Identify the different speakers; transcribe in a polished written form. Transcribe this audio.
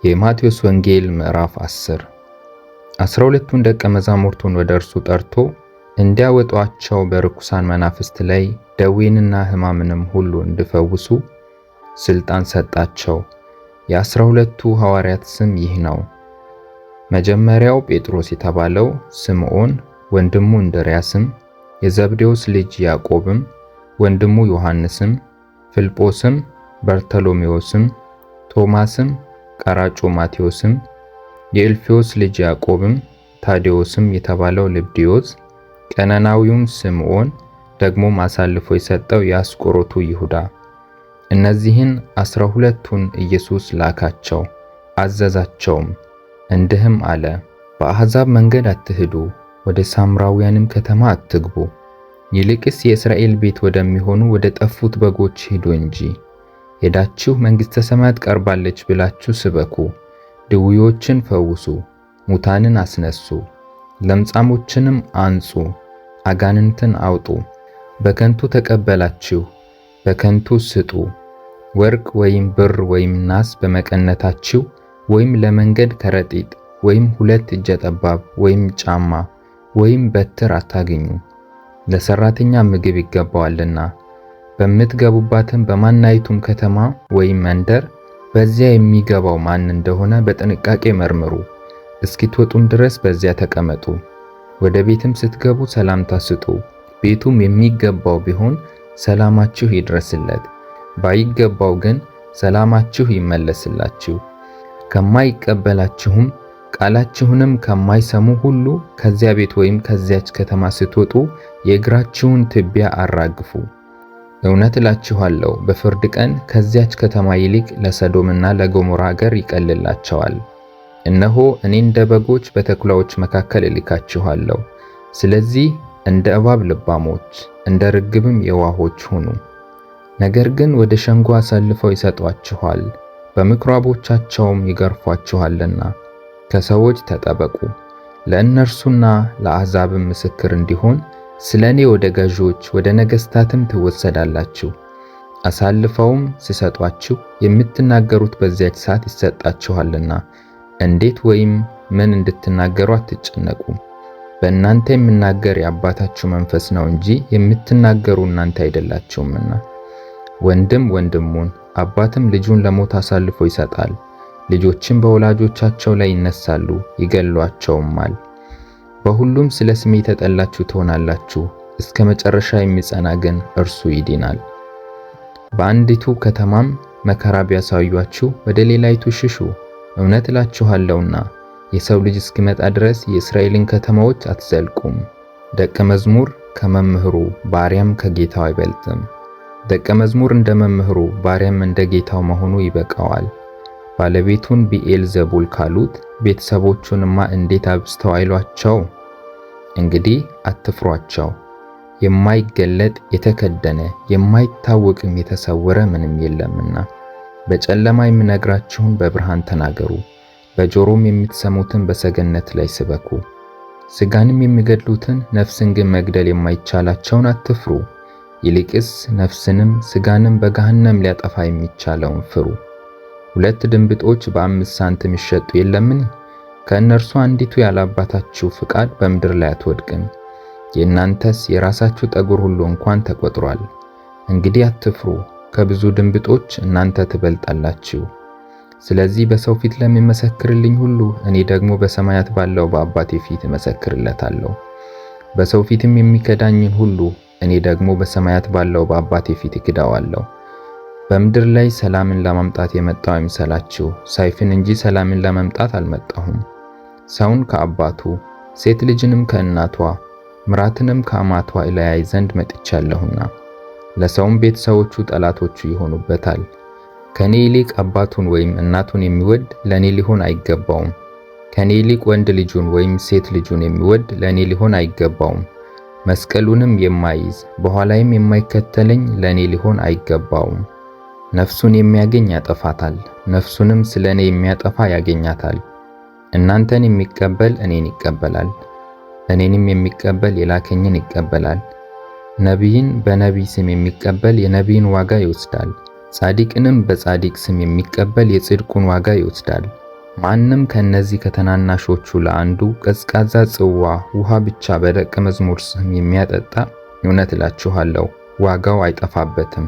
Speaker 1: የማቴዎስ ወንጌል ምዕራፍ 10 12ቱን ደቀ መዛሙርቱን ወደ እርሱ ጠርቶ እንዲያወጧቸው በርኩሳን መናፍስት ላይ ደዌንና ሕማምንም ሁሉ እንዲፈውሱ ስልጣን ሰጣቸው። የ12ቱ ሐዋርያት ስም ይህ ነው። መጀመሪያው ጴጥሮስ የተባለው ስምዖን፣ ወንድሙ እንድርያስም፣ የዘብዴዎስ ልጅ ያዕቆብም፣ ወንድሙ ዮሐንስም፣ ፊልጶስም፣ በርተሎሜዎስም፣ ቶማስም፣ ቀራጩ ማቴዎስም፣ የእልፍዮስ ልጅ ያዕቆብም፣ ታዴዎስም የተባለው ልብድዮስ፣ ቀነናዊውም ስምዖን፣ ደግሞም አሳልፎ የሰጠው የአስቆሮቱ ይሁዳ። እነዚህን 12ቱን ኢየሱስ ላካቸው፣ አዘዛቸውም፣ እንዲህም አለ፦ በአሕዛብ መንገድ አትሂዱ፣ ወደ ሳምራውያንም ከተማ አትግቡ። ይልቅስ የእስራኤል ቤት ወደሚሆኑ ወደ ጠፉት በጎች ሂዱ እንጂ። ሄዳችሁ መንግሥተ ሰማያት ቀርባለች ብላችሁ ስበኩ። ድውዮችን ፈውሱ፣ ሙታንን አስነሱ፣ ለምጻሞችንም አንጹ፣ አጋንንትን አውጡ። በከንቱ ተቀበላችሁ፣ በከንቱ ስጡ። ወርቅ ወይም ብር ወይም ናስ በመቀነታችሁ ወይም ለመንገድ ከረጢት ወይም 2 እጀ ጠባብ ወይም ጫማ ወይም በትር አታግኙ። ለሰራተኛ ምግብ ይገባዋልና። በምትገቡባትም በማናይቱም ከተማ ወይም መንደር በዚያ የሚገባው ማን እንደሆነ በጥንቃቄ መርምሩ። እስኪትወጡም ድረስ በዚያ ተቀመጡ። ወደ ቤትም ስትገቡ ሰላምታ ስጡ። ቤቱም የሚገባው ቢሆን ሰላማችሁ ይድረስለት፣ ባይገባው ግን ሰላማችሁ ይመለስላችሁ። ከማይቀበላችሁም ቃላችሁንም ከማይሰሙ ሁሉ ከዚያ ቤት ወይም ከዚያች ከተማ ስትወጡ የእግራችሁን ትቢያ አራግፉ። እውነት እላችኋለሁ በፍርድ ቀን ከዚያች ከተማ ይልቅ ለሰዶምና ለገሞራ አገር ይቀልላቸዋል። እነሆ እኔ እንደ በጎች በተኩላዎች መካከል እልካችኋለሁ። ስለዚህ እንደ እባብ ልባሞች እንደ ርግብም የዋሆች ሁኑ። ነገር ግን ወደ ሸንጎ አሳልፈው ይሰጧችኋል፣ በምኵራቦቻቸውም ይገርፏችኋልና። ከሰዎች ተጠበቁ፣ ለእነርሱና ለአሕዛብም ምስክር እንዲሆን ስለኔ ወደ ገዦች ወደ ነገሥታትም ትወሰዳላችሁ። አሳልፈውም ሲሰጧችሁ የምትናገሩት በዚያች ሰዓት ይሰጣችኋልና እንዴት ወይም ምን እንድትናገሩ አትጨነቁ። በእናንተ የሚናገር የአባታችሁ መንፈስ ነው እንጂ የምትናገሩ እናንተ አይደላችሁምና። ወንድም ወንድሙን አባትም ልጁን ለሞት አሳልፎ ይሰጣል። ልጆችም በወላጆቻቸው ላይ ይነሳሉ፣ ይገሏቸውማል። በሁሉም ስለ ስሜ የተጠላችሁ ትሆናላችሁ። እስከ መጨረሻ የሚጸና ግን እርሱ ይድናል። በአንዲቱ ከተማም መከራ ቢያሳዩአችሁ ወደ ሌላይቱ ሽሹ። እውነት እላችኋለሁና የሰው ልጅ እስኪመጣ ድረስ የእስራኤልን ከተማዎች አትዘልቁም። ደቀ መዝሙር ከመምህሩ ባሪያም ከጌታው አይበልጥም። ደቀ መዝሙር እንደ መምህሩ ባሪያም እንደ ጌታው መሆኑ ይበቃዋል። ባለቤቱን ቢኤልዘቡል ካሉት ቤተሰቦቹንማ እንዴት አብዝተው አይሏቸው? እንግዲህ አትፍሯቸው። የማይገለጥ የተከደነ የማይታወቅም የተሰወረ ምንም የለምና። በጨለማ የምነግራችሁን በብርሃን ተናገሩ፣ በጆሮም የምትሰሙትን በሰገነት ላይ ስበኩ። ሥጋንም የሚገድሉትን ነፍስን ግን መግደል የማይቻላቸውን አትፍሩ። ይልቅስ ነፍስንም ሥጋንም በገሃነም ሊያጠፋ የሚቻለውን ፍሩ። 2 ድንብጦች በ5 ሳንቲም ይሸጡ የለምን? ከእነርሱ አንዲቱ ያለ አባታችሁ ፍቃድ በምድር ላይ አትወድቅም። የእናንተስ የራሳችሁ ጠጉር ሁሉ እንኳን ተቆጥሯል። እንግዲህ አትፍሩ፣ ከብዙ ድንብጦች እናንተ ትበልጣላችሁ። ስለዚህ በሰው ፊት ለሚመሰክርልኝ ሁሉ እኔ ደግሞ በሰማያት ባለው በአባቴ ፊት እመሰክርለታለሁ። በሰው ፊትም የሚከዳኝን ሁሉ እኔ ደግሞ በሰማያት ባለው በአባቴ ፊት እክዳዋለሁ። በምድር ላይ ሰላምን ለማምጣት የመጣው አይምሰላችሁ፣ ሰይፍን እንጂ ሰላምን ለማምጣት አልመጣሁም። ሰውን ከአባቱ ሴት ልጅንም ከእናቷ ምራትንም ከአማቷ እለያይ ዘንድ መጥቻለሁና። ለሰውም ቤተሰቦቹ ጠላቶቹ ይሆኑበታል። ከኔ ይልቅ አባቱን ወይም እናቱን የሚወድ ለኔ ሊሆን አይገባውም። ከኔ ይልቅ ወንድ ልጁን ወይም ሴት ልጁን የሚወድ ለኔ ሊሆን አይገባውም። መስቀሉንም የማይይዝ በኋላይም የማይከተለኝ ለኔ ሊሆን አይገባውም። ነፍሱን የሚያገኝ ያጠፋታል፣ ነፍሱንም ስለኔ የሚያጠፋ ያገኛታል። እናንተን የሚቀበል እኔን ይቀበላል፣ እኔንም የሚቀበል የላከኝን ይቀበላል። ነቢይን በነቢይ ስም የሚቀበል የነቢይን ዋጋ ይወስዳል፣ ጻድቅንም በጻድቅ ስም የሚቀበል የጽድቁን ዋጋ ይወስዳል። ማንም ከነዚህ ከተናናሾቹ ለአንዱ ቀዝቃዛ ጽዋ ውሃ ብቻ በደቀ መዝሙር ስም የሚያጠጣ እውነት እላችኋለሁ ዋጋው አይጠፋበትም።